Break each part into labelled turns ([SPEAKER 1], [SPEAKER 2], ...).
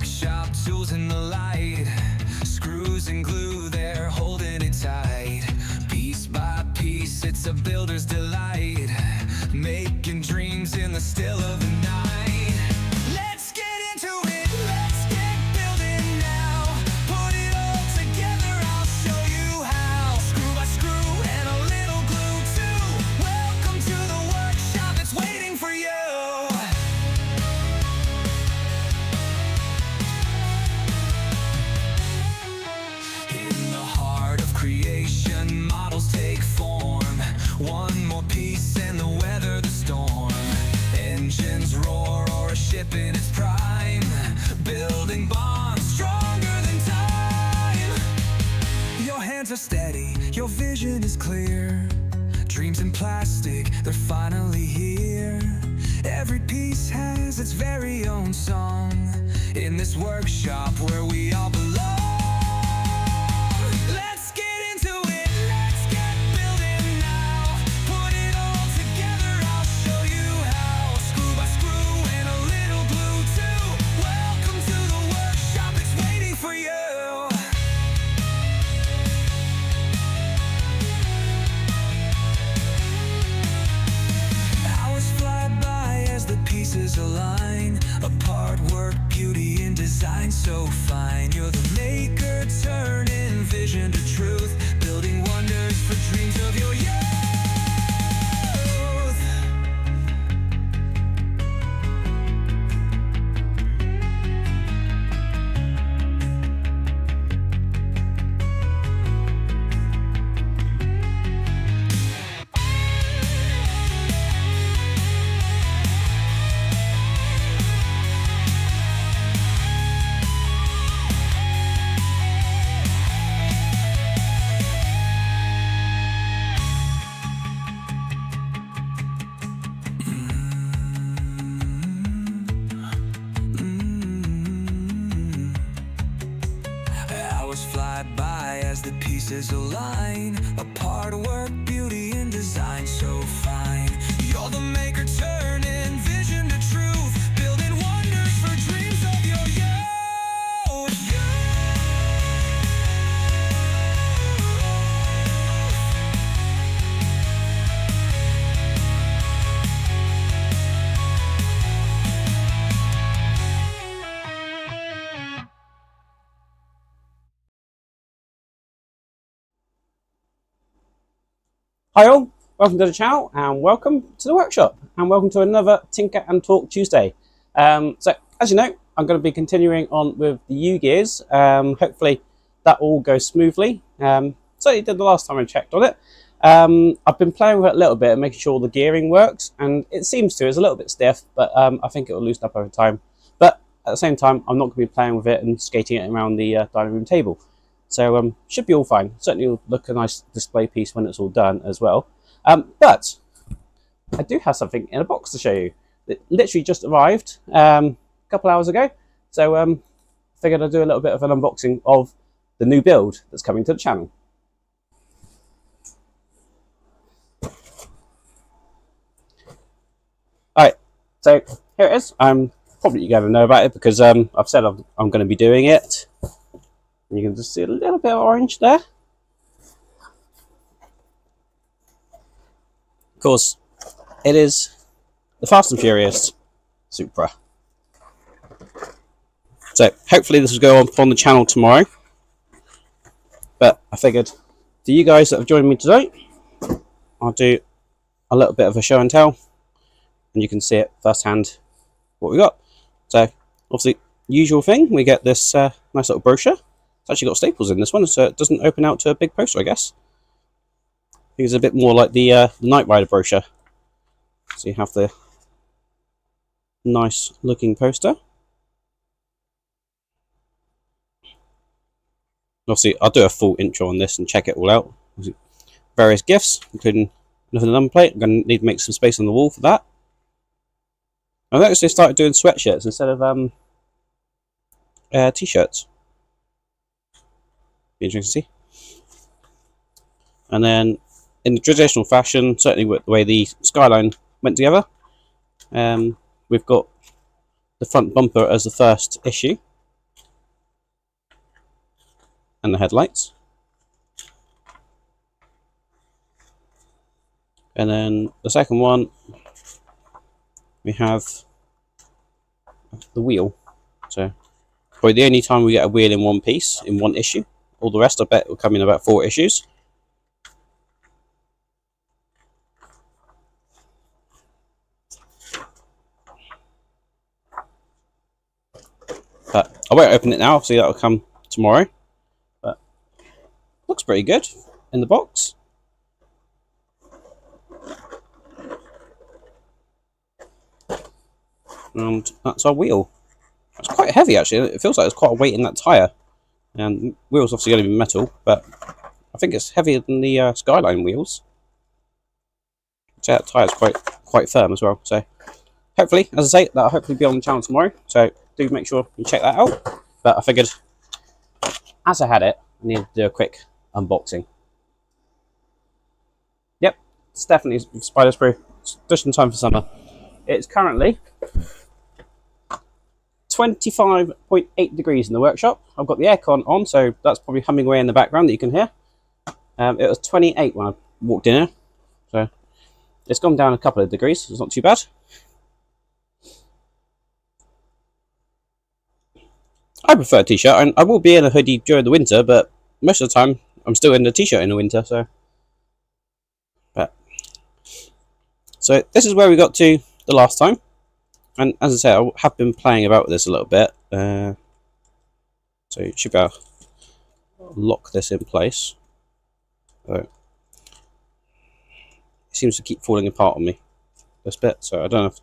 [SPEAKER 1] workshop, tools in the light, screws and glue, they're holding it tight. Piece by piece, it's a builder's delight, making dreams in the still of the night. Let's get into it, let's get building now. Put it all together, I'll show you how. Screw by screw and a little glue too. Welcome to the workshop, it's waiting for you. In the heart of creation, models take form. One more piece and the weather the storm. Engines roar or a ship in its prime, building bonds stronger than time. Your hands are steady, your vision is clear. Dreams in plastic, they're finally here. Every piece has its very own song in this workshop where we all belong. Let's get into it, let's get building now. Put it all together, I'll show you how. Screw by screw and a little glue too. Welcome to the workshop, it's waiting for you. Hours fly by as the pieces align. Apart work, beauty and design so fine. You're the maker, turning vision to truth, building wonders for dreams of your youth. Hours fly by as the pieces align. Apart work, beauty and design so fine. You're the maker, turning vision to truth, building wonders for dreams of your youth.
[SPEAKER 2] Hi all, welcome to the channel and welcome to the workshop and welcome to another Tinker and Talk Tuesday. So as you know, I'm going to be continuing on with the UGears. Hopefully that all goes smoothly. Certainly did the last time I checked on it. I've been playing with it a little bit and making sure all the gearing works, and it seems to. It's a little bit stiff, but I think it will loosen up over time. But at the same time, I'm not going to be playing with it and skating it around the dining room table. So should be all fine. Certainly will look a nice display piece when it's all done as well. But I do have something in a box to show you. It literally just arrived a couple hours ago. So figured I'd do a little bit of an unboxing of the new build that's coming to the channel. Alright, so here it is. I'm probably going to know about it because I've said I'm going to be doing it. You can just see a little bit of orange there. Of course, it is the Fast and Furious Supra. So hopefully this will go on the channel tomorrow. But I figured for you guys that have joined me today, I'll do a little bit of a show and tell, and you can see it firsthand what we got. So obviously, usual thing, we get this nice little brochure. It's actually got staples in this one, so it doesn't open out to a big poster, I guess. I think it's a bit more like the Knight Rider brochure. So you have the nice looking poster. Obviously, I'll do a full intro on this and check it all out. Various gifts, including another number plate. I'm going to need to make some space on the wall for that. I've actually started doing sweatshirts instead of t-shirts. Be interesting to see. And then, in the traditional fashion, certainly with the way the skyline went together, we've got the front bumper as the first issue. and the headlights. And then the second one, we have the wheel. So probably the only time we get a wheel in one piece, in one issue. All the rest I bet will come in about 4 issues. But I won't open it now, obviously that'll come tomorrow. But looks pretty good in the box. And that's our wheel. It's quite heavy actually. It feels like there's quite a weight in that tyre. And the wheel's obviously going to be metal, but I think it's heavier than the Skyline wheels. So that tyre's quite firm as well. So hopefully, as I say, that'll hopefully be on the channel tomorrow. So do make sure you check that out. But I figured, as I had it, I needed to do a quick unboxing. Yep, it's definitely spider sprue. It's just in time for summer. It's currently 25.8 degrees in the workshop. I've got the aircon on, so that's probably humming away in the background that you can hear. It was 28 when I walked in here, so it's gone down a couple of degrees. It's not too bad. I prefer a t-shirt, and I will be in a hoodie during the winter, but most of the time I'm still in a t-shirt in the winter. So this is where we got to the last time. And as I said, I have been playing about with this a little bit. So you should be able to lock this in place. So it seems to keep falling apart on me, this bit. So I don't know if...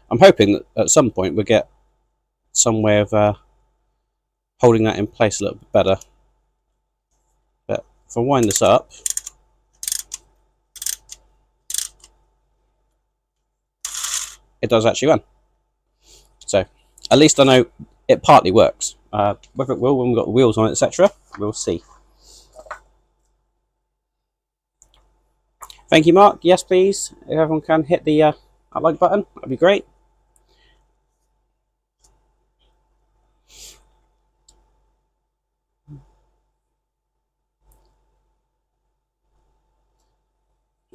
[SPEAKER 2] I'm hoping that at some point we'll get some way of holding that in place a little bit better. But if I wind this up... it does actually run. So at least I know it partly works. Whether it will when we've got the wheels on it, etc., we'll see. Thank you, Mark. Yes, please. If everyone can hit the like button, that'd be great.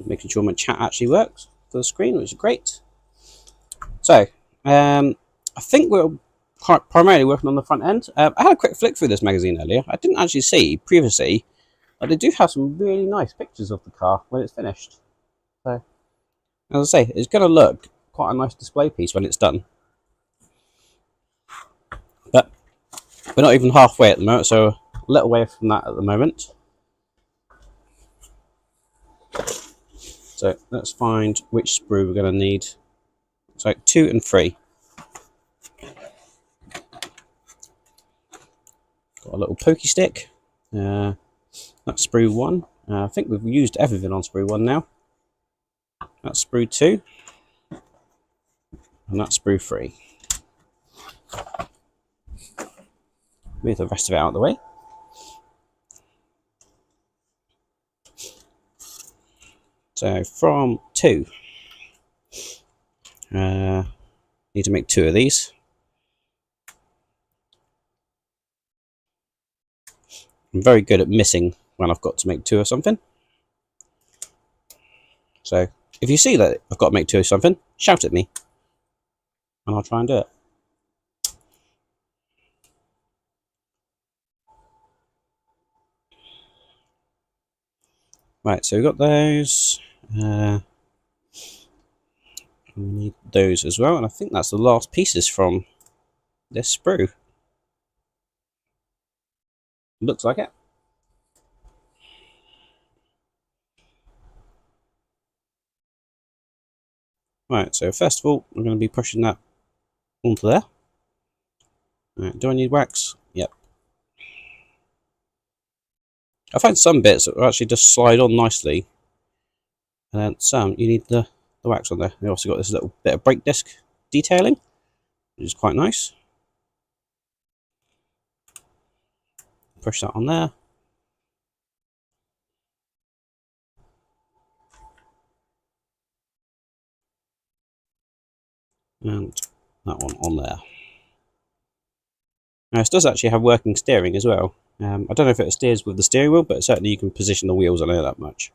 [SPEAKER 2] Making sure my chat actually works for the screen, which is great. So, I think we're primarily working on the front end. I had a quick flick through this magazine earlier. I didn't actually see previously that they do have some really nice pictures of the car when it's finished. So, as I say, it's going to look quite a nice display piece when it's done. But we're not even halfway at the moment, so a little way from that at the moment. So let's find which sprue we're going to need. So 2 and 3. Got a little pokey stick. That's sprue 1. I think we've used everything on sprue 1 now. That's sprue 2. And that's sprue 3. Move the rest of it out of the way. So from 2, need to make 2 of these. I'm very good at missing when I've got to make 2 of something. So if you see that I've got to make 2 of something, shout at me and I'll try and do it. Right, so we've got those. We need those as well, and I think that's the last pieces from this sprue. Looks like it. Right, so first of all, I'm going to be pushing that onto there. Right, do I need wax? Yep. I find some bits that actually just slide on nicely, and then some you need the wax on there. You also got this little bit of brake disc detailing, which is quite nice. Push that on there. And that one on there. Now this does actually have working steering as well. I don't know if it steers with the steering wheel, but certainly you can position the wheels, I know that much.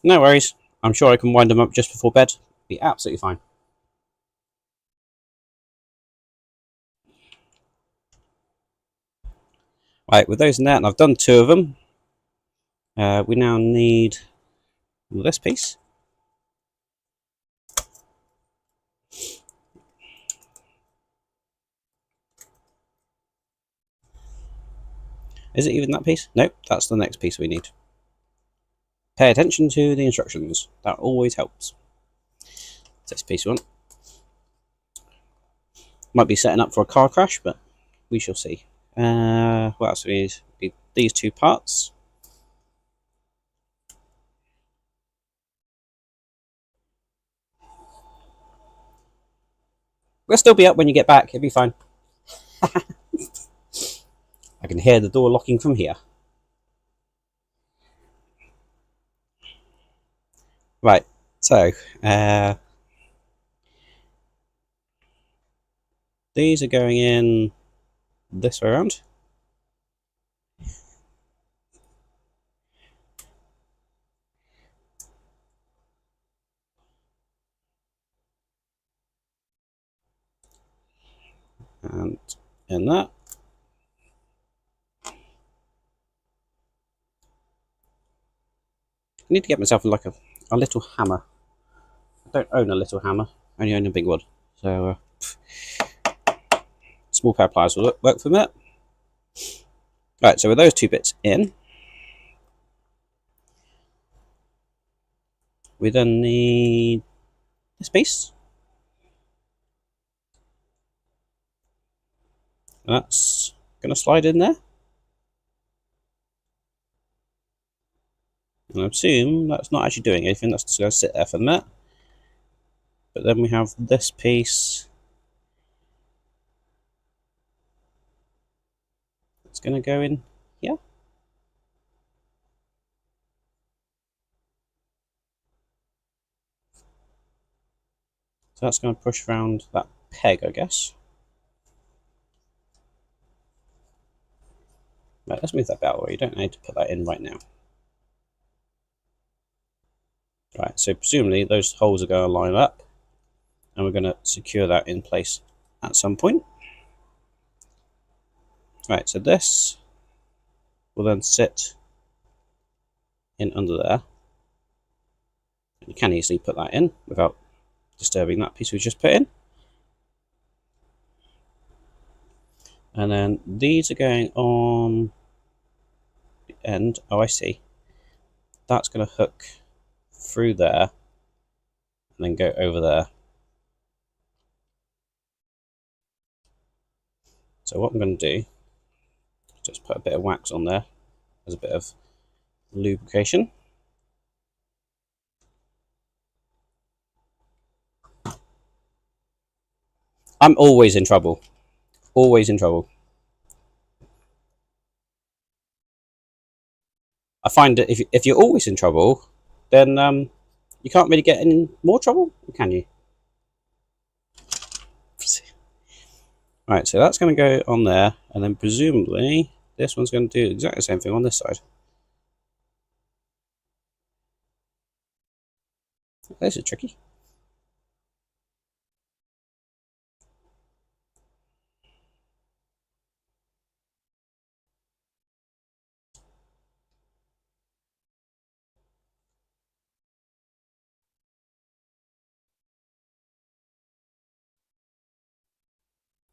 [SPEAKER 2] No worries, I'm sure I can wind them up just before bed. Be absolutely fine. Right, with those in there, and I've done 2 of them, we now need this piece. Is it even that piece? Nope, that's the next piece we need. Pay attention to the instructions, that always helps. This piece we want. Might be setting up for a car crash, but we shall see. What else we need? These 2 parts. We'll still be up when you get back, it'll be fine. I can hear the door locking from here. Right, so these are going in this way around. And in that. I need to get myself like a little hammer. I don't own a little hammer, I only own a big one. So small pair of pliers will work for that. Right, so with those 2 bits in, we then need this piece. And that's going to slide in there. And I assume that's not actually doing anything, that's just going to sit there for a minute. But then we have this piece. It's going to go in here. So that's going to push around that peg, I guess. Right, let's move that out away. You don't need to put that in right now. Right, so presumably those holes are going to line up, and we're going to secure that in place at some point. Right, so this will then sit in under there. You can easily put that in without disturbing that piece we just put in. And then these are going on the end. Oh, I see. That's going to hook through there and then go over there. So what I'm going to do is just put a bit of wax on there as a bit of lubrication. I'm always in trouble. Always in trouble. I find that if you're always in trouble, then you can't really get in more trouble, can you? Right, so that's going to go on there, and then presumably this one's going to do exactly the same thing on this side. This is tricky.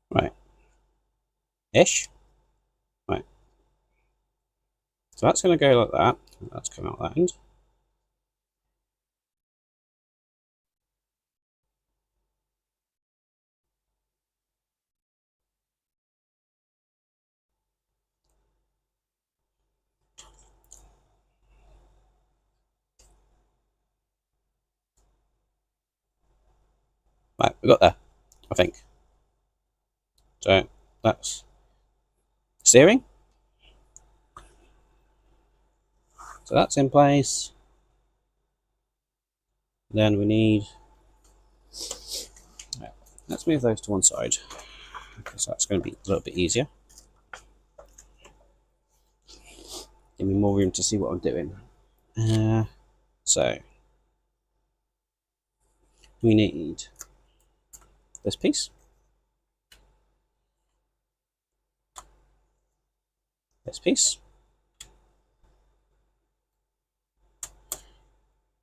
[SPEAKER 2] Right. Ish. Right. So that's going to go like that. That's come out that end. Right, we got there, I think. So that's steering. So that's in place. Then we need, let's move those to one side, because that's going to be a little bit easier. Give me more room to see what I'm doing. So we need this piece, this piece,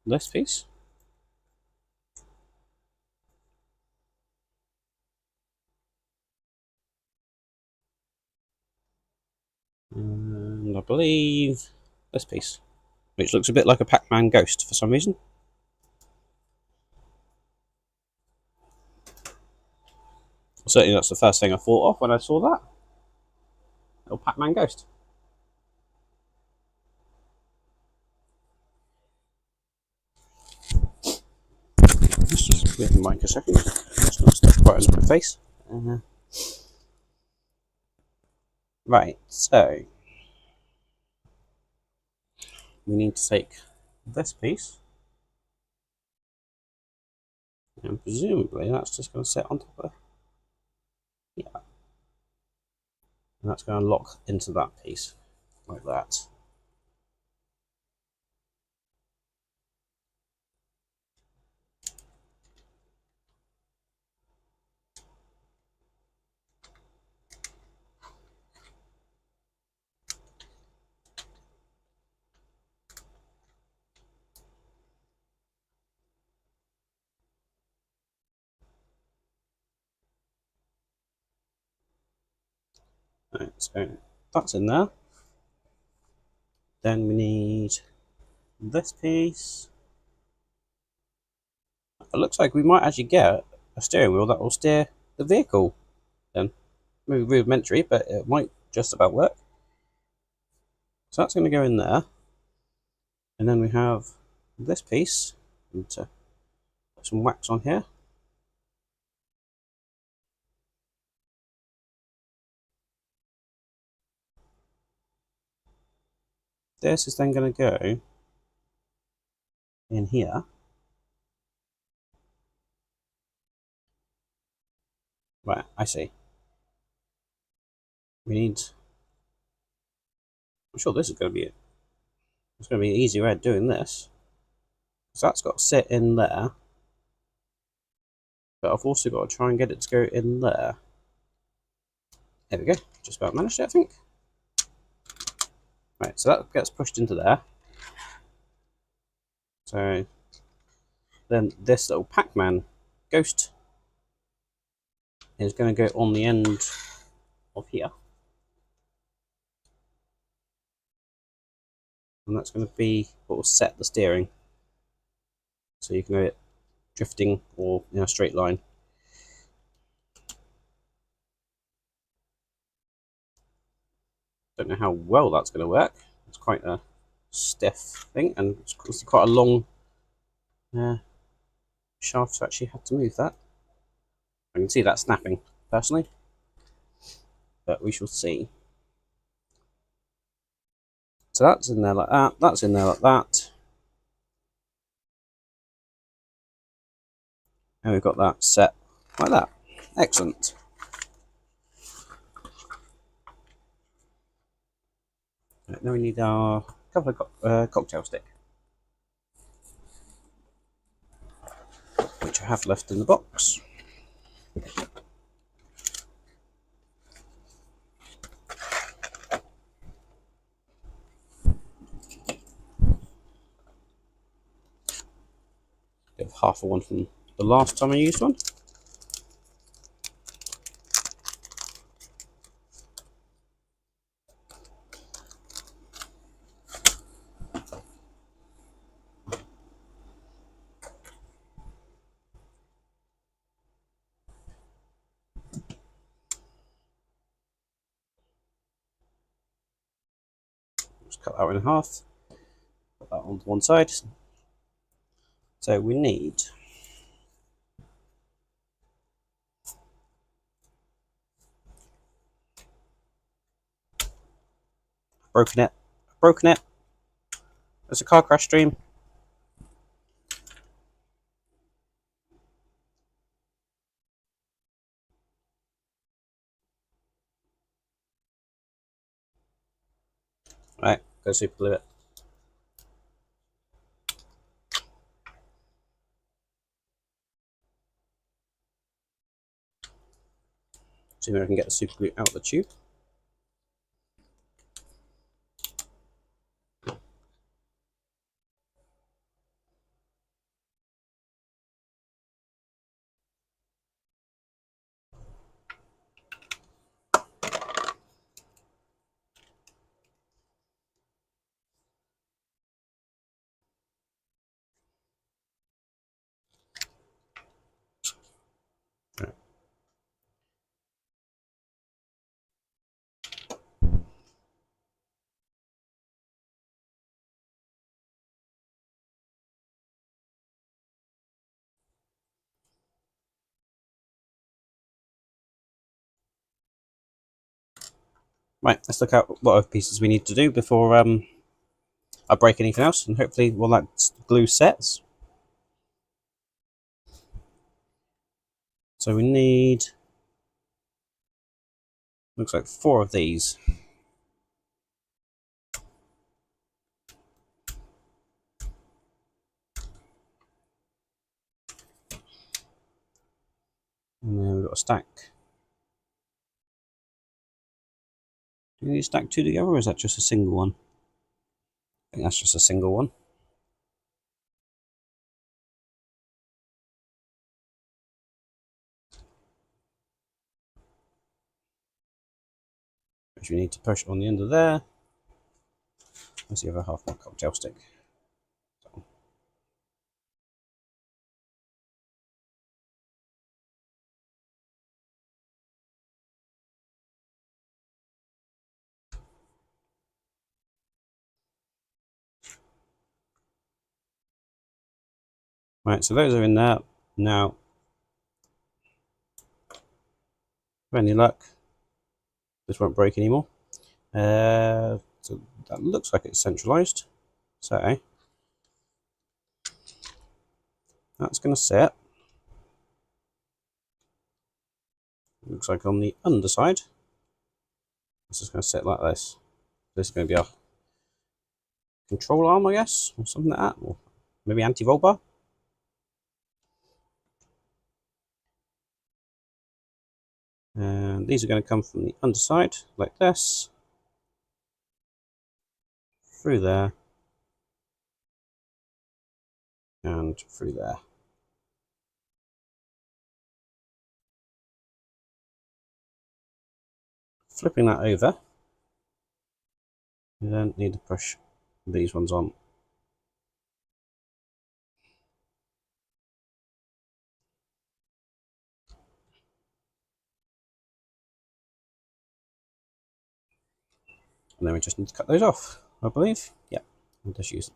[SPEAKER 2] this piece, and I believe this piece, which looks a bit like a Pac-Man ghost for some reason. Certainly that's the first thing I thought of when I saw that. Little Pac-Man ghost. Let's just move the mic a second. It's not stuck right in my face. Right, so we need to take this piece, and presumably that's just going to sit on top of, yeah, and that's going to lock into that piece like that. Right, so that's in there. Then we need this piece. It looks like we might actually get a steering wheel that will steer the vehicle. Then, maybe rudimentary, but it might just about work. So that's going to go in there. And then we have this piece. And to put some wax on here. This is then going to go in here. Right, I see. We need. I'm sure this is going to be it. It's going to be an easy way of doing this. So that's got to sit in there. But I've also got to try and get it to go in there. There we go. Just about managed it, I think. Right, so that gets pushed into there. So then this little Pac-Man ghost is going to go on the end of here. And that's going to be what will set the steering. So you can have it drifting or in a straight line. Don't know how well that's going to work. It's quite a stiff thing, and it's quite a long shaft, so I actually had to move that. I can see that snapping, personally. But we shall see. So that's in there like that, that's in there like that. And we've got that set like that. Excellent. Right, now we need our cocktail stick, which I have left in the box. Get half of one from the last time I used one. Just cut that one in half. Put that onto one side. So we need broken it. There's a car crash stream. Right, go super glue it. See if I can get the super glue out of the tube. Right, let's look at what other pieces we need to do before I break anything else, and hopefully all that glue sets. So we need, looks like 4 of these. And then we've got a stack. Do you need to stack 2 together, or is that just a single one? I think that's just a single one. Which we need to push on the end of there. Where's the other half of my cocktail stick? Right, so those are in there. Now, with any luck, this won't break anymore. So that looks like it's centralized. So that's going to set. Looks like on the underside. It's just going to sit like this. This is going to be our control arm, I guess, or something like that, or maybe anti-roll bar. And these are going to come from the underside, like this, through there, and through there. Flipping that over, you then need to push these ones on. And then we just need to cut those off, I believe. Yeah, we'll just use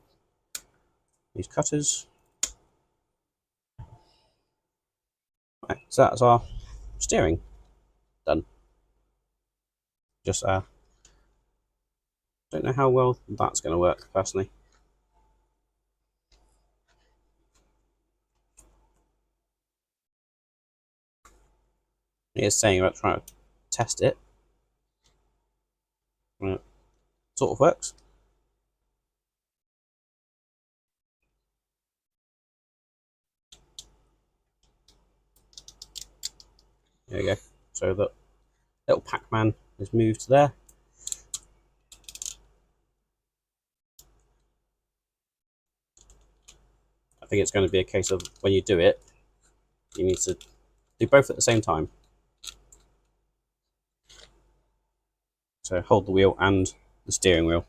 [SPEAKER 2] these cutters. Right, so that's our steering done. Just don't know how well that's going to work personally. He is saying about trying to test it. It sort of works. There you go. So the little Pac-Man is moved there. I think it's going to be a case of when you do it, you need to do both at the same time. So hold the wheel and the steering wheel.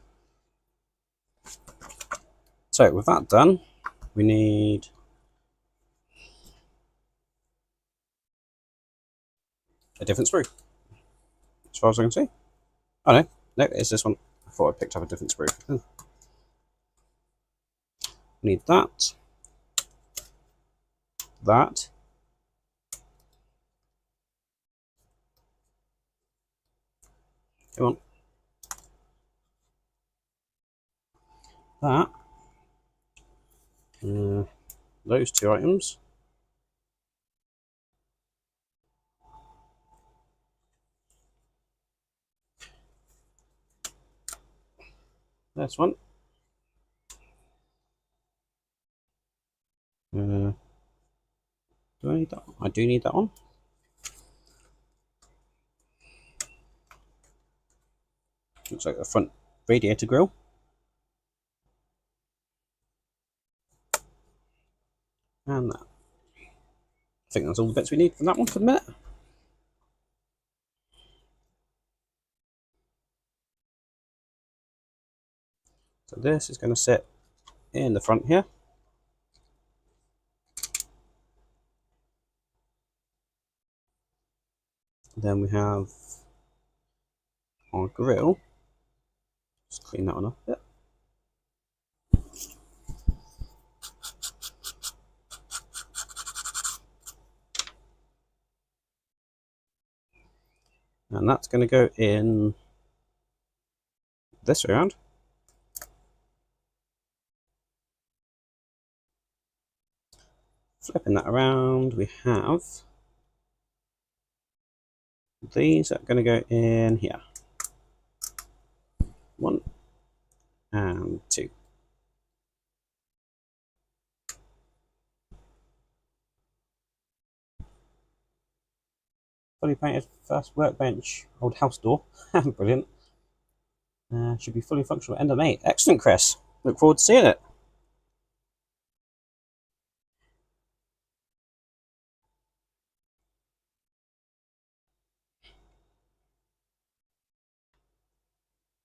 [SPEAKER 2] So with that done, we need a different sprue, as far as I can see. Oh no, no, it's this one. I thought I picked up a different sprue. Need that, that, come on, that, those 2 items, this one. Do I need that? I do need that one. Looks like the front radiator grille. And that. I think that's all the bits we need from that one for the minute. So this is going to sit in the front here. Then we have our grille. Just clean that one up a bit. And that's going to go in this way around. Flipping that around, we have these are going to go in here. 1 and 2. Fully painted first workbench, old house door. Brilliant. Should be fully functional end of May. Excellent, Chris. Look forward to seeing it.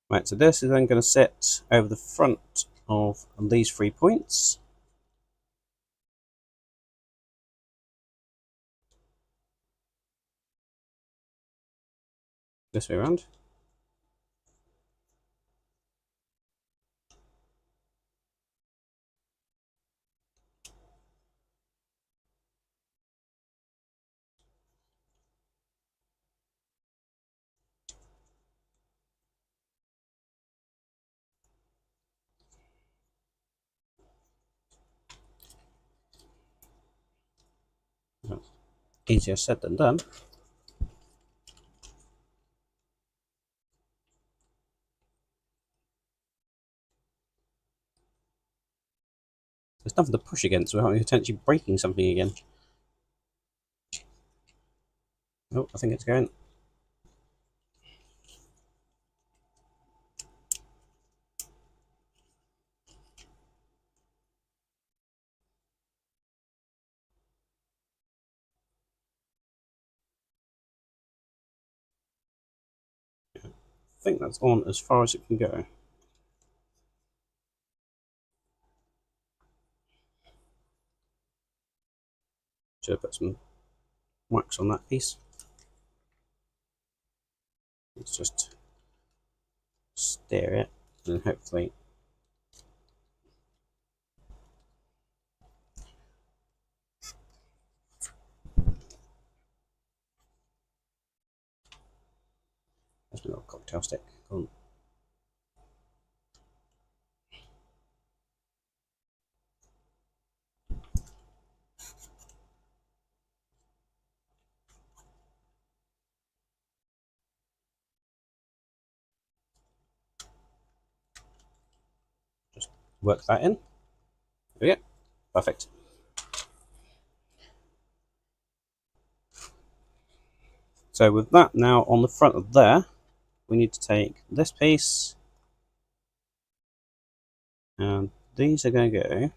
[SPEAKER 2] Right, so this is then going to sit over the front of these 3 points. This way around. Easier said than done. There's nothing to push against without potentially breaking something again. Oh, I think it's going. I think that's on as far as it can go. Should have put some wax on that piece. Let's just stir it and hopefully there's my little cocktail stick. Go on. Just work that in. There we go. Perfect. So with that now on the front of there, we need to take this piece and these are going to go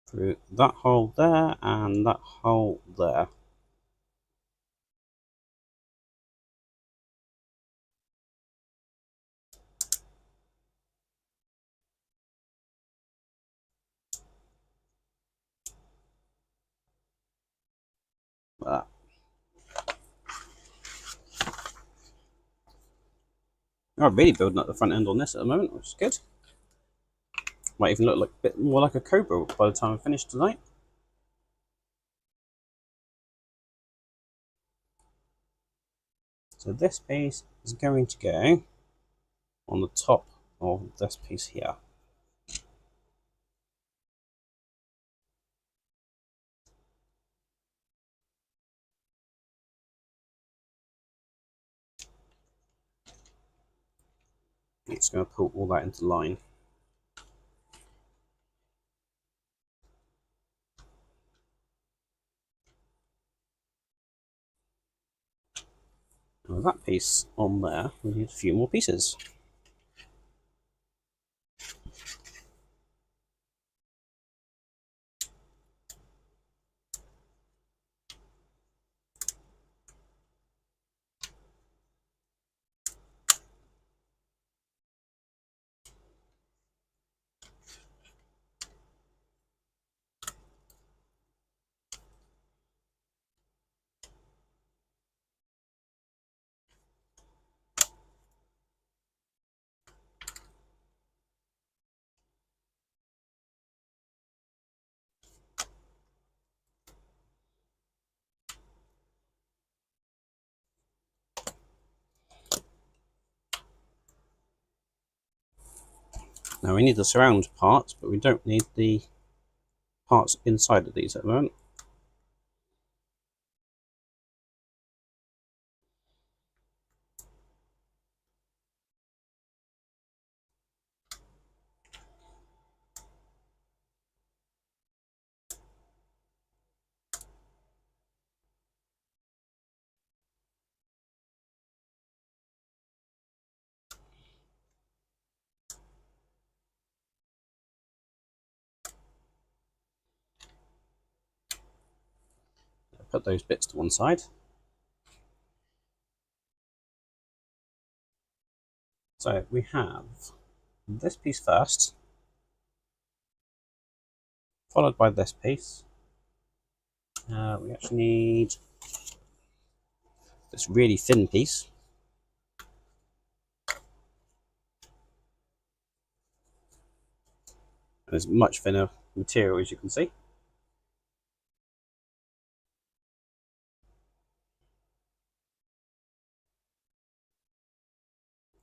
[SPEAKER 2] through that hole there and that hole there. Like that. I'm really building up the front end on this at the moment, which is good. Might even look like a bit more like a Cobra by the time I finish tonight. So this piece is going to go on the top of this piece here. It's going to pull all that into line. And with that piece on there, we need a few more pieces. Now we need the surround parts, but we don't need the parts inside of these at the moment. Put those bits to one side. So we have this piece first, followed by this piece. We actually need this really thin piece. And it's much thinner material, as you can see.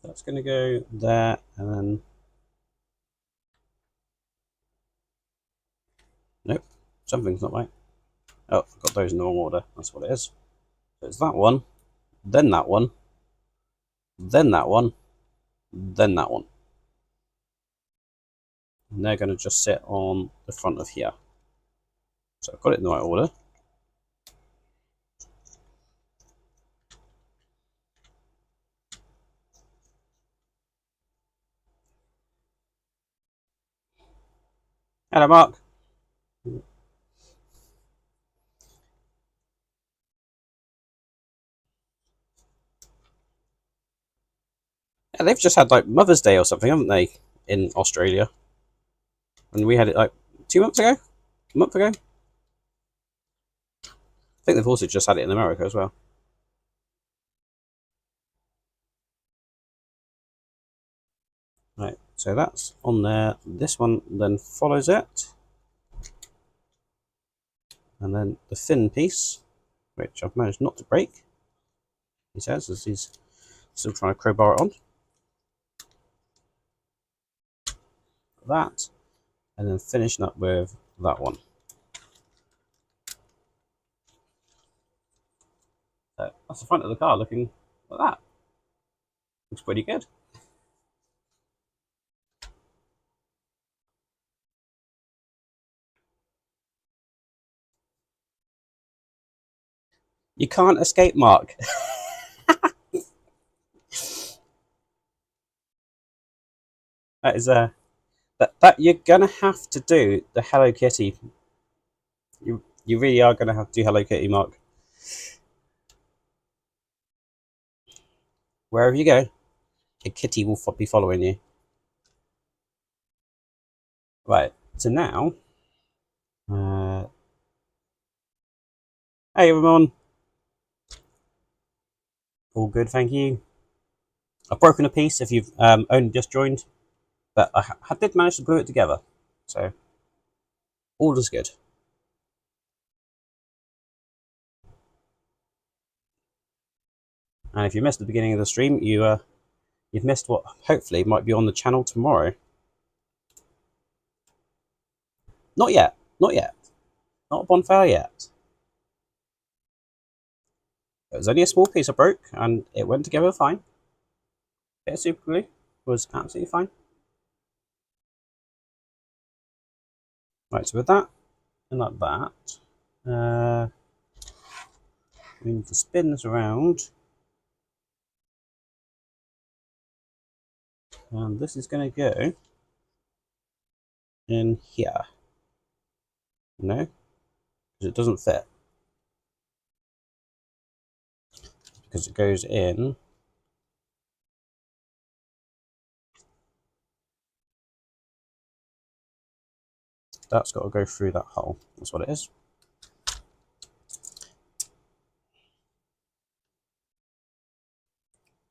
[SPEAKER 2] That's going to go there, and then nope, something's not right. Oh, I've got those in the wrong order. That's what it is. So it's that one, then that one, then that one, then that one. And they're going to just sit on the front of here. So I've got it in the right order. Hello, Mark. Yeah, they've just had like Mother's Day or something, haven't they, in Australia? And we had it like 2 months ago? A month ago? I think they've also just had it in America as well. Right, so that's on there. This one then follows it. And then the thin piece, which I've managed not to break, he says, as he's still trying to crowbar it on. That, and then finishing up with that one. So that's the front of the car looking like that. Looks pretty good. You can't escape, Mark. That is that you're gonna have to do the Hello Kitty. You really are gonna have to do Hello Kitty, Mark. Wherever you go, your kitty will be following you. Right. So now, hey everyone. All good, thank you. I've broken a piece if you've only just joined, but I did manage to glue it together, so all is good. And if you missed the beginning of the stream, you've missed what hopefully might be on the channel tomorrow. Not yet, not yet, not a bonfire yet. It was only a small piece I broke, and it went together fine. Bit of super glue, was absolutely fine. Right, so with that and like that, we need to spin this around, and this is going to go in here. No, because it doesn't fit. Because it goes in. That's got to go through that hole. That's what it is.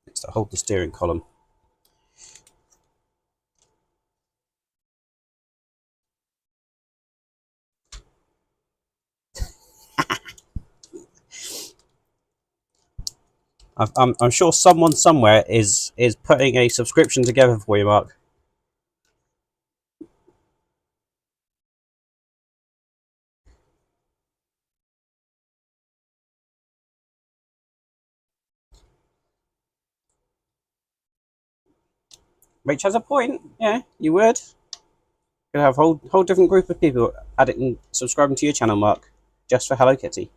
[SPEAKER 2] It's to hold the steering column. I'm sure someone somewhere is putting a subscription together for you, Mark. Rach has a point. Yeah, you would. You'd have a whole different group of people adding subscribing to your channel, Mark, just for Hello Kitty.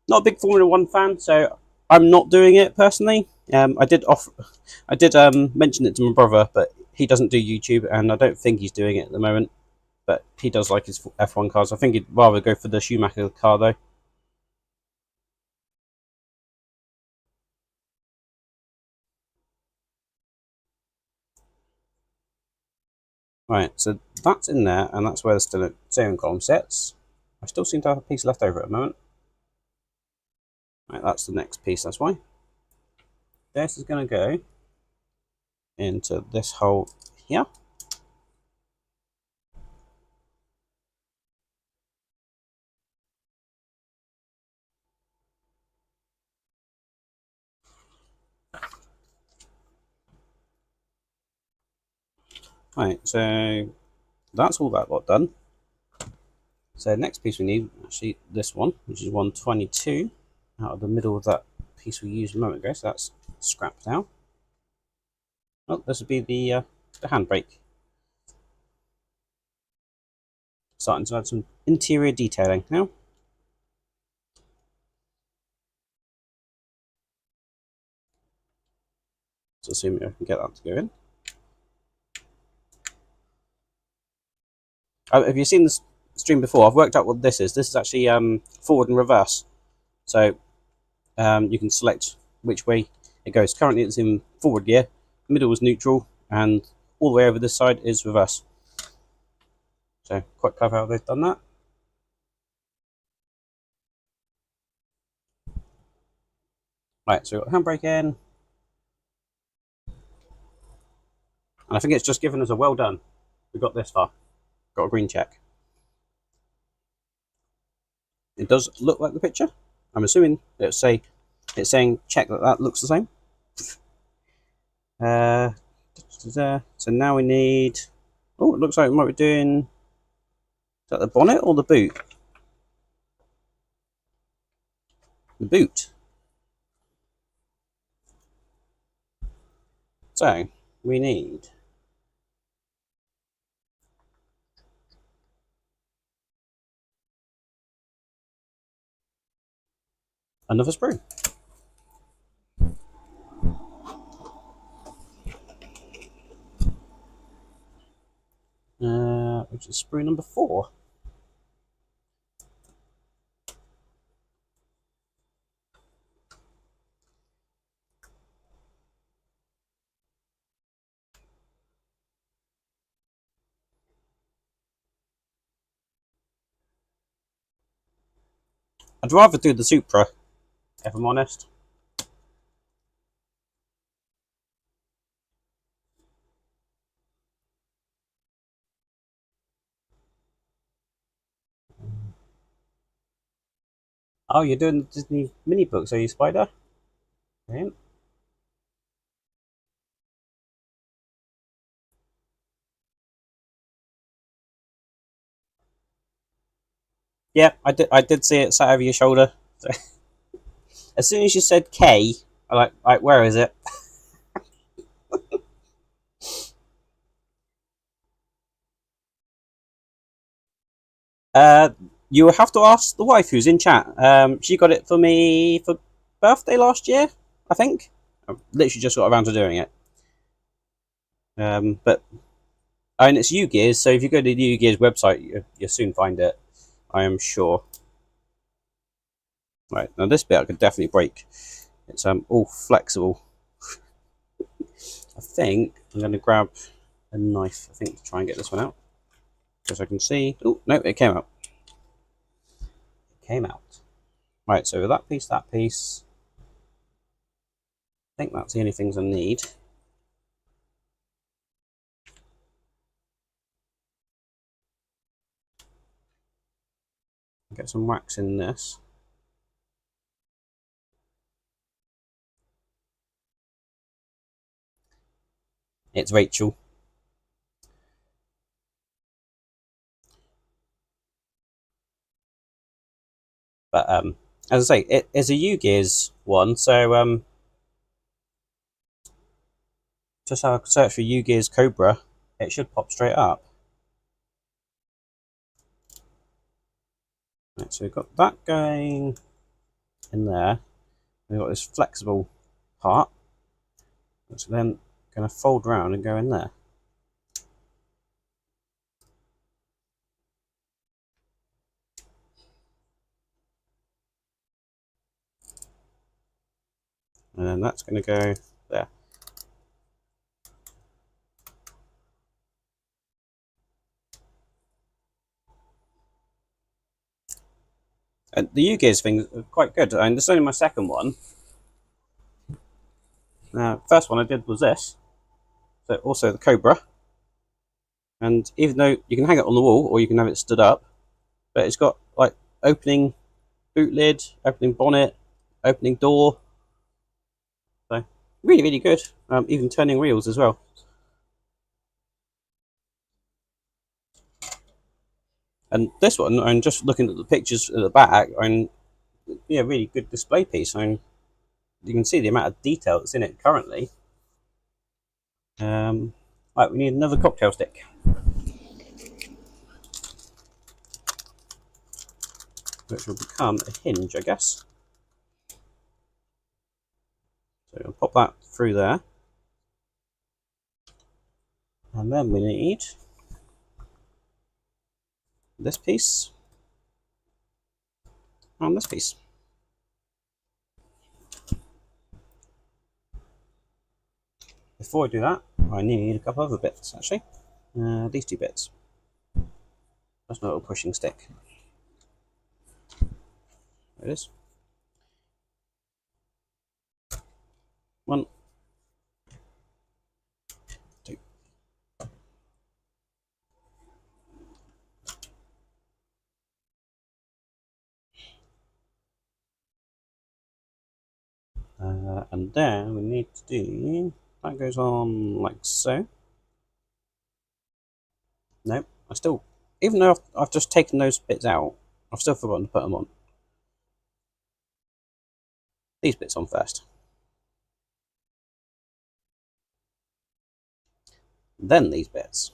[SPEAKER 2] Not a big Formula One fan, so I'm not doing it personally. I did mention it to my brother, but he doesn't do YouTube, and I don't think he's doing it at the moment. But he does like his F1 cars. I think he'd rather go for the Schumacher car though. Right, so that's in there, and that's where the steering column sits. I still seem to have a piece left over at the moment. Right, that's the next piece, that's why. This is going to go into this hole here. Right, so that's all that got done. So next piece we need, actually this one, which is 122, out of the middle of that piece we used a moment ago, so that's scrapped now. Well, this would be the handbrake. Starting to add some interior detailing now. So assuming I can get that to go in. Have you seen this stream before? I've worked out what this is. This is actually forward and reverse. So you can select which way it goes. Currently it's in forward gear, middle is neutral, and all the way over this side is reverse. So quite clever how they've done that. Right, so we've got handbrake in. And I think it's just given us a well done. We got this far. Got a green check. It does look like the picture. I'm assuming it's saying check that looks the same. So now we need. Oh, it looks like we might be doing. Is that the bonnet or the boot? The boot. So we need. Another sprue. Which is sprue number 4. I'd rather do the Supra, if I'm honest. Oh, you're doing the Disney mini books, are you, Spider? Brilliant. Yeah, I did see it sat over your shoulder. So As soon as you said K, I'm like, where is it? Uh, you will have to ask the wife who's in chat. She got it for me for birthday last year, I think. I literally just got around to doing it. But it's UGears, so if you go to the UGears website, you'll soon find it. I am sure. Right, now this bit I could definitely break. It's all flexible. I think I'm going to grab a knife, I think, to try and get this one out. Because I can see... Oh, no, it came out. It came out. Right, so that piece, I think that's the only things I need. Get some wax in this. It's Rachel. But as I say, it is a UGears one, so just have a search for UGears Cobra. It should pop straight up. Right, so we've got that going in there. We've got this flexible part, which is then going to fold around and go in there. And then that's going to go there. And the UGears thing is quite good. And this is only my second one. Now, first one I did was this. So also the Cobra. And even though you can hang it on the wall or you can have it stood up, but it's got like opening boot lid, opening bonnet, opening door. So really, really good. Even turning wheels as well. And this one, I'm just looking at the pictures at the back, and yeah, really good display piece. You can see the amount of detail that's in it currently. Right, we need another cocktail stick. Which will become a hinge, I guess. So I'll pop that through there. And then we need this piece and this piece. Before I do that, I need a couple other bits, actually. These two bits. That's not a pushing stick. There it is. One, two. And then we need to do, that goes on like so. Nope, I still, even though I've just taken those bits out, I've still forgotten to put them on. These bits on first. Then these bits.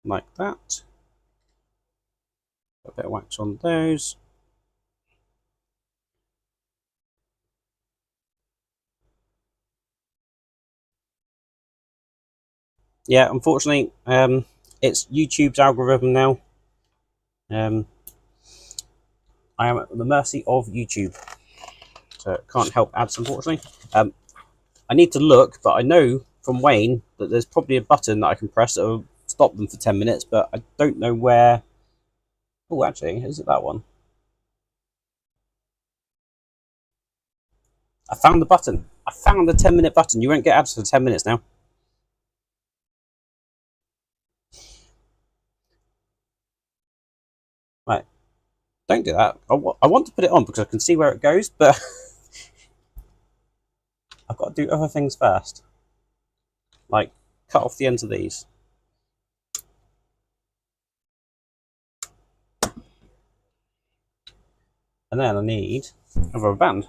[SPEAKER 2] Like that. Put a bit of wax on those. Yeah, unfortunately, it's YouTube's algorithm now. I am at the mercy of YouTube, so can't help ads, unfortunately. I need to look, but I know from Wayne that there's probably a button that I can press that will stop them for 10 minutes, but I don't know where. Oh, actually, is it that one? I found the button. I found the 10-minute button. You won't get ads for 10 minutes now. Right. Don't do that. I want to put it on because I can see where it goes, but I've got to do other things first. Like, cut off the ends of these. And then I need a rubber band.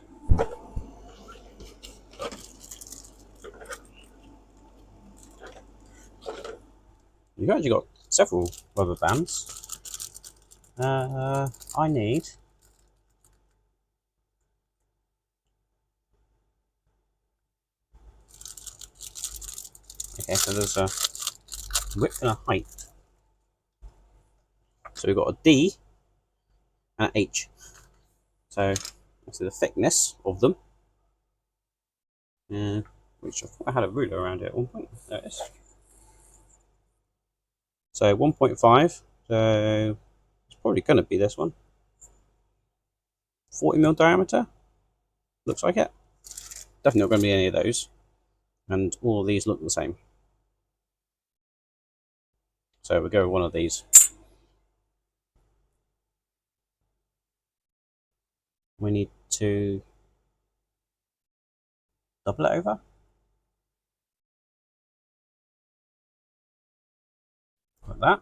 [SPEAKER 2] You've actually got several rubber bands. I need okay, so there's a width and a height. So we've got a D and an H. So that's the thickness of them. Which I thought I had a ruler around it at one point. There it is. So 1.5. So it's probably going to be this one. 40mm diameter. Looks like it. Definitely not going to be any of those. And all of these look the same. So we'll go with one of these. We need to double it over. Like that.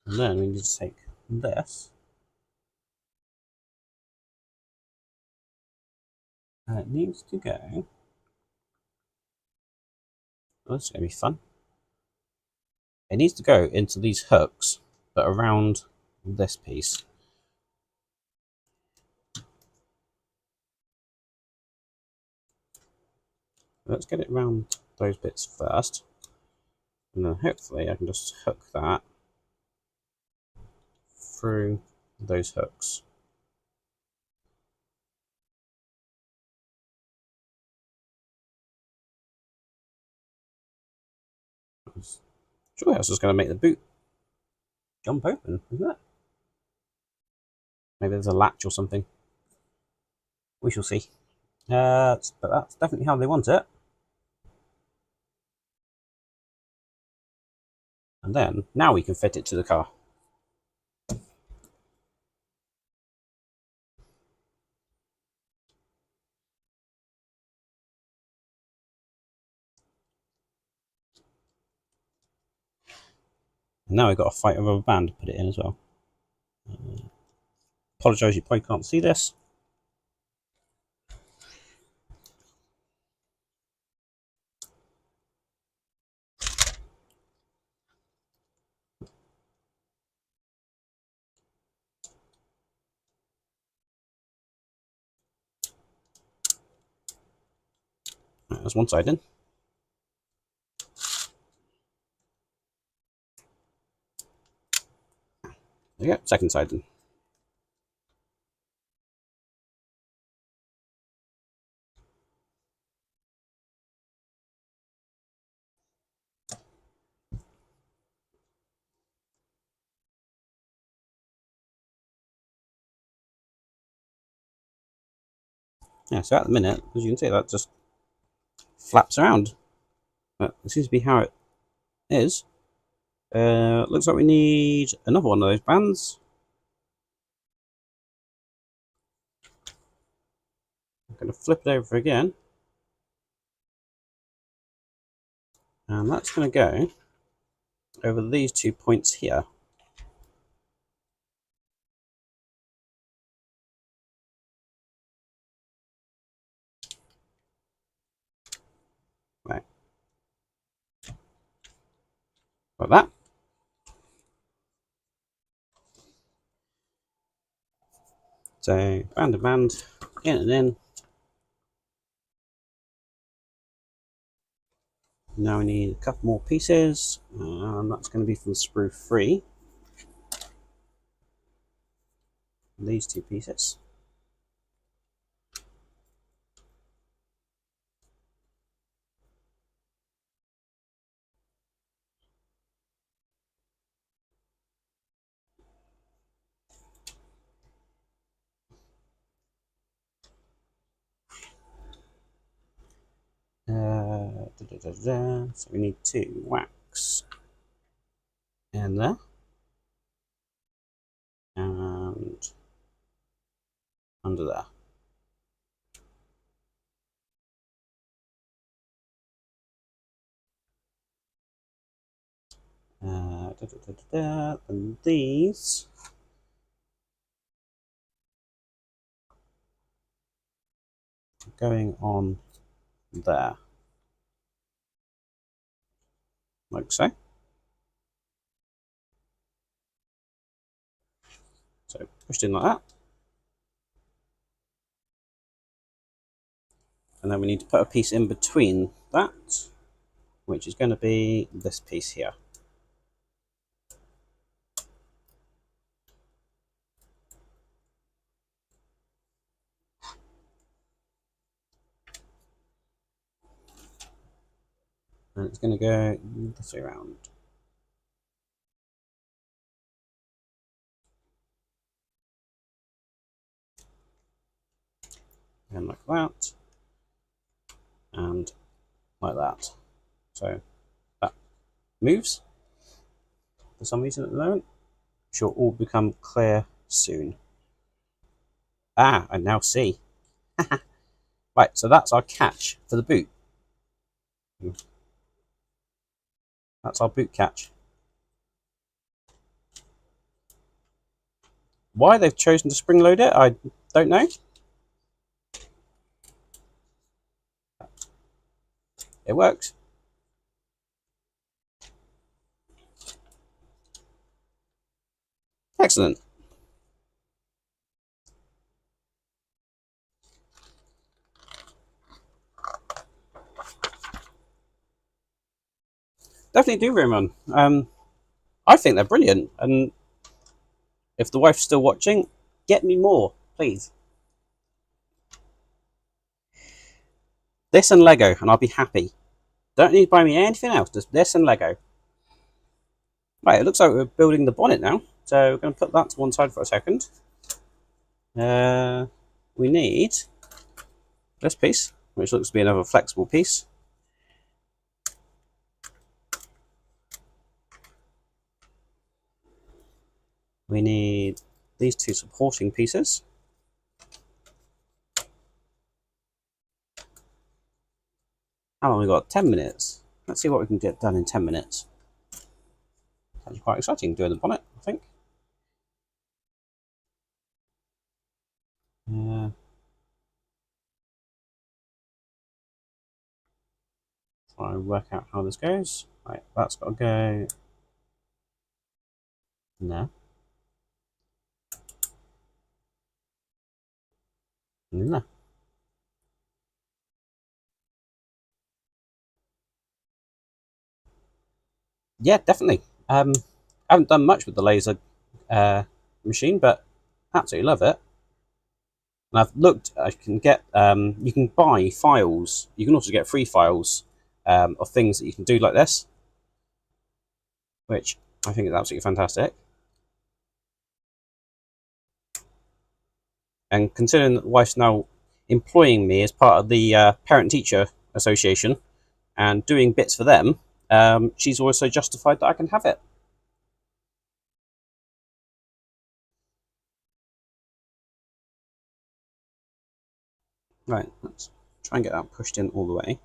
[SPEAKER 2] And then we need to take this. And it needs to go. Oh, this is going to be fun. It needs to go into these hooks, but around this piece. Let's get it around those bits first. And then hopefully I can just hook that through those hooks. Surely that's just going to make the boot jump open, isn't it? Maybe there's a latch or something. We shall see. But that's definitely how they want it. And then, now we can fit it to the car. And now we've got to fight a rubber band to put it in as well. Apologise, you probably can't see this. Right, that's one side in. There you go, second side in. Yeah, so at the minute, as you can see, that just flaps around. But it seems to be how it is. Looks like we need another one of those bands. I'm going to flip it over again. And that's going to go over these 2 points here. Right. Like that. So, band to band, in and in. Now we need a couple more pieces, and that's going to be from sprue 3. These 2 pieces. So we need 2 wax in there, and under there. And these going on there, like so. So pushed in like that. And then we need to put a piece in between that, which is going to be this piece here. And it's going to go this way around. And like that. And like that. So that moves for some reason at the moment. Should all become clear soon. Ah, I now see. Right, so that's our catch for the boot. That's our boot catch. Why they've chosen to spring load it, I don't know. It works. Excellent. Definitely do, Roman. I think they're brilliant, and if the wife's still watching, get me more, please. This and Lego, and I'll be happy. Don't need to buy me anything else, just this and Lego. Right, it looks like we're building the bonnet now, so we're going to put that to one side for a second. We need this piece, which looks to be another flexible piece. We need these two supporting pieces. How long have we got? 10 minutes. Let's see what we can get done in 10 minutes. That's quite exciting doing the bonnet, I think. Try and work out how this goes. Right, that's got to go there. No. Yeah, definitely. I haven't done much with the laser machine, but absolutely love it. And I've looked. I can get. You can buy files. You can also get free files of things that you can do like this, which I think is absolutely fantastic. And considering that the wife's now employing me as part of the parent-teacher association and doing bits for them, she's also justified that I can have it. Right, let's try and get that pushed in all the way.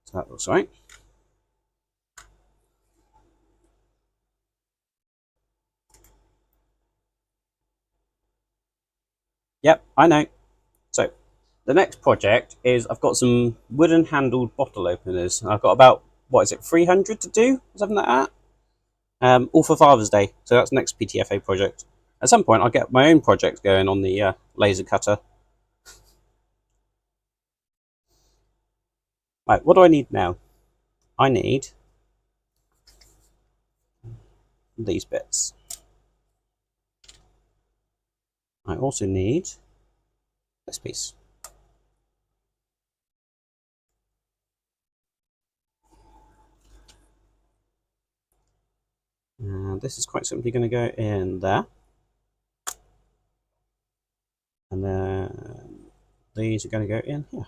[SPEAKER 2] So that looks right. Yep, I know. So the next project is I've got some wooden handled bottle openers. I've got about, what is it, 300 to do? Something like that. All for Father's Day. So that's next PTFA project. At some point I'll get my own project going on the laser cutter. Right, what do I need now? I need these bits. I also need this piece. And this is quite simply going to go in there. And then these are going to go in here.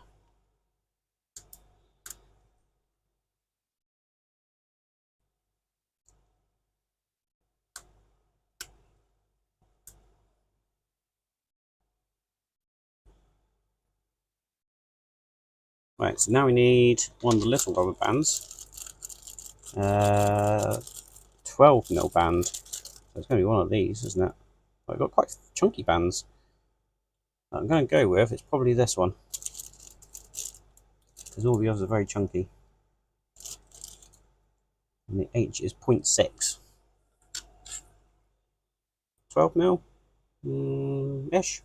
[SPEAKER 2] Right, so now we need one of the little rubber bands. 12mm band. So it's going to be one of these, isn't it? I've got quite chunky bands. I'm going to go with, it's probably this one, because all the others are very chunky. And the H is 0.6. 12 mil ish.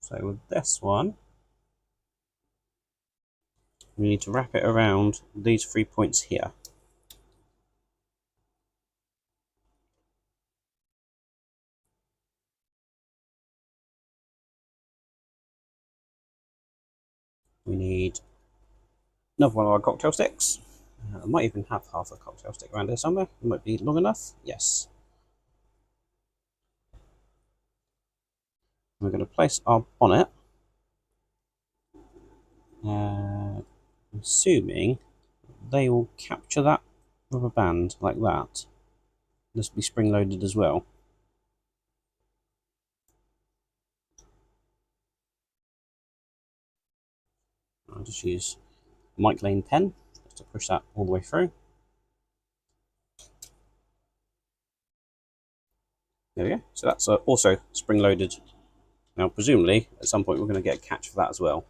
[SPEAKER 2] So with this one, we need to wrap it around these 3 points here. We need another one of our cocktail sticks. I might even have half a cocktail stick around here somewhere. It might be long enough. Yes. We're going to place our bonnet. Assuming they will capture that rubber band like that. This will be spring loaded as well. I'll just use a Mike Lane pen just to push that all the way through. There we go. So that's also spring loaded. Now, presumably, at some point, we're going to get a catch for that as well.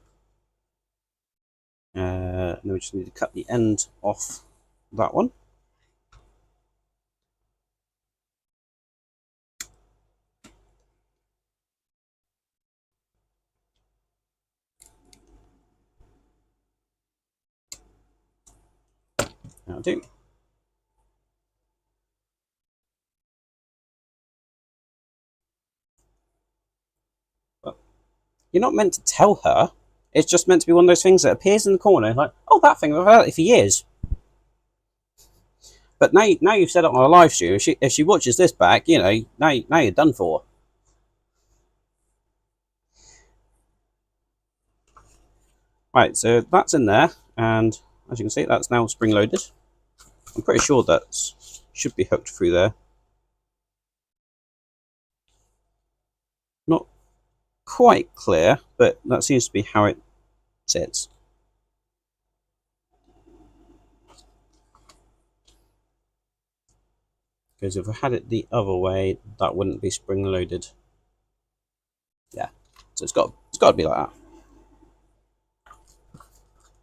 [SPEAKER 2] Then we just need to cut the end off that one. That'll do. But you're not meant to tell her. It's just meant to be one of those things that appears in the corner, like, oh, that thing, I've had it for years. But now you've said it on a live stream. If she watches this back, you know, now you're done for. Right, so that's in there, and as you can see, that's now spring loaded. I'm pretty sure that should be hooked through there. Not quite clear, but that seems to be how it sits. Because if I had it the other way, that wouldn't be spring loaded. Yeah, so it's got to be like that.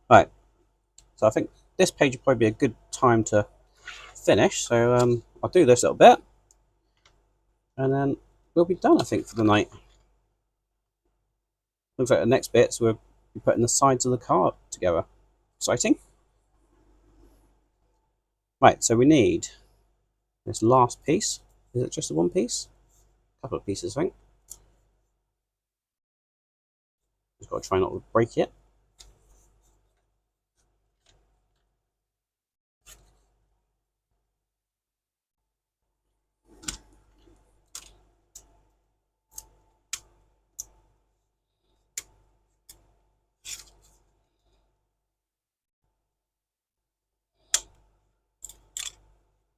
[SPEAKER 2] Right, so I think this page would probably be a good time to finish. So I'll do this little bit, and then we'll be done, I think, for the night. Looks like the next bits we're putting the sides of the car together. Exciting. Right, so we need this last piece. Is it just the one piece? A couple of pieces, I think. Just got to try not to break it.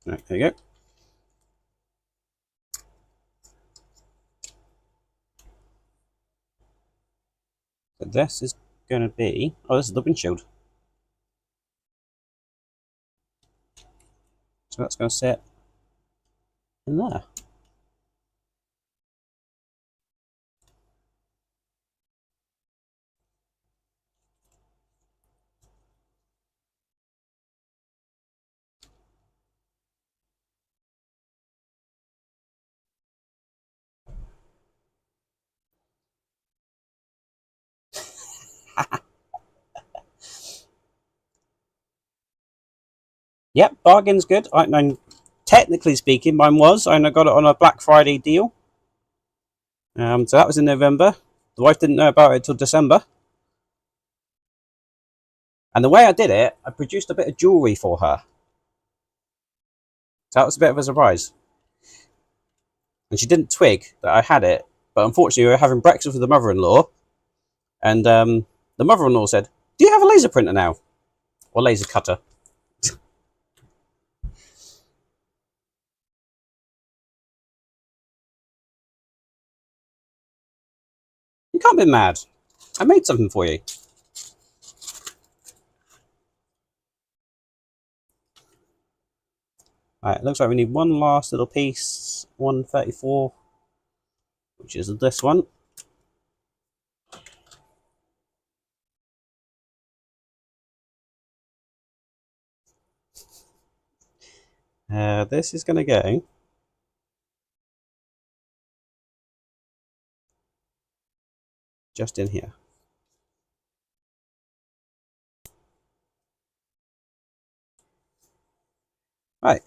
[SPEAKER 2] Right, there you go. So this is going to be... Oh, this is the windshield. So that's going to sit in there. Yep, bargain's good. Technically speaking, mine was. I got it on a Black Friday deal. So that was in November. The wife didn't know about it till December. And the way I did it, I produced a bit of jewellery for her. So that was a bit of a surprise. And she didn't twig that I had it. But unfortunately, we were having breakfast with the mother-in-law. And the mother-in-law said, "Do you have a laser printer now?" Or laser cutter. You can't be mad. I made something for you. Alright, it looks like we need one last little piece 134, which is this one. This is going to go just in here. Right,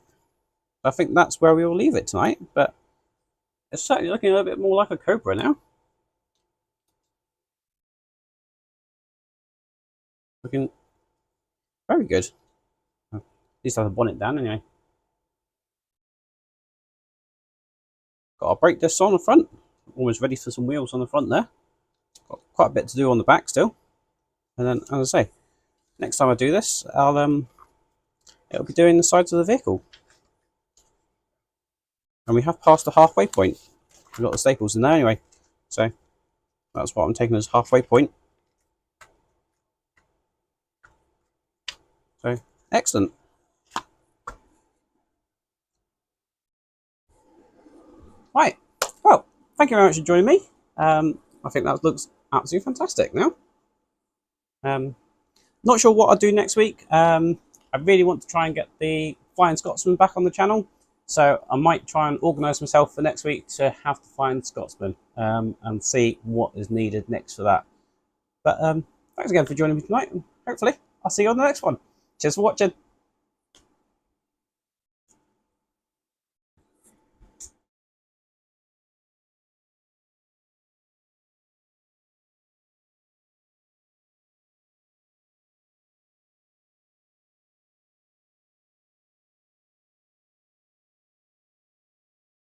[SPEAKER 2] I think that's where we will leave it tonight, but it's certainly looking a little bit more like a Cobra now. Looking very good. At least I have the bonnet down anyway. Got our brake discs on the front, almost ready for some wheels on the front there. Got quite a bit to do on the back still. And then, as I say, next time I do this, it'll be doing the sides of the vehicle. And we have passed the halfway point. We've got the staples in there anyway, so that's what I'm taking as halfway point. So, excellent. Right, well, thank you very much for joining me. I think that looks absolutely fantastic now. Not sure what I'll do next week. I really want to try and get the Flying Scotsman back on the channel, so I might try and organise myself for next week to have the Flying Scotsman and see what is needed next for that. But thanks again for joining me tonight, and hopefully I'll see you on the next one. Cheers for watching.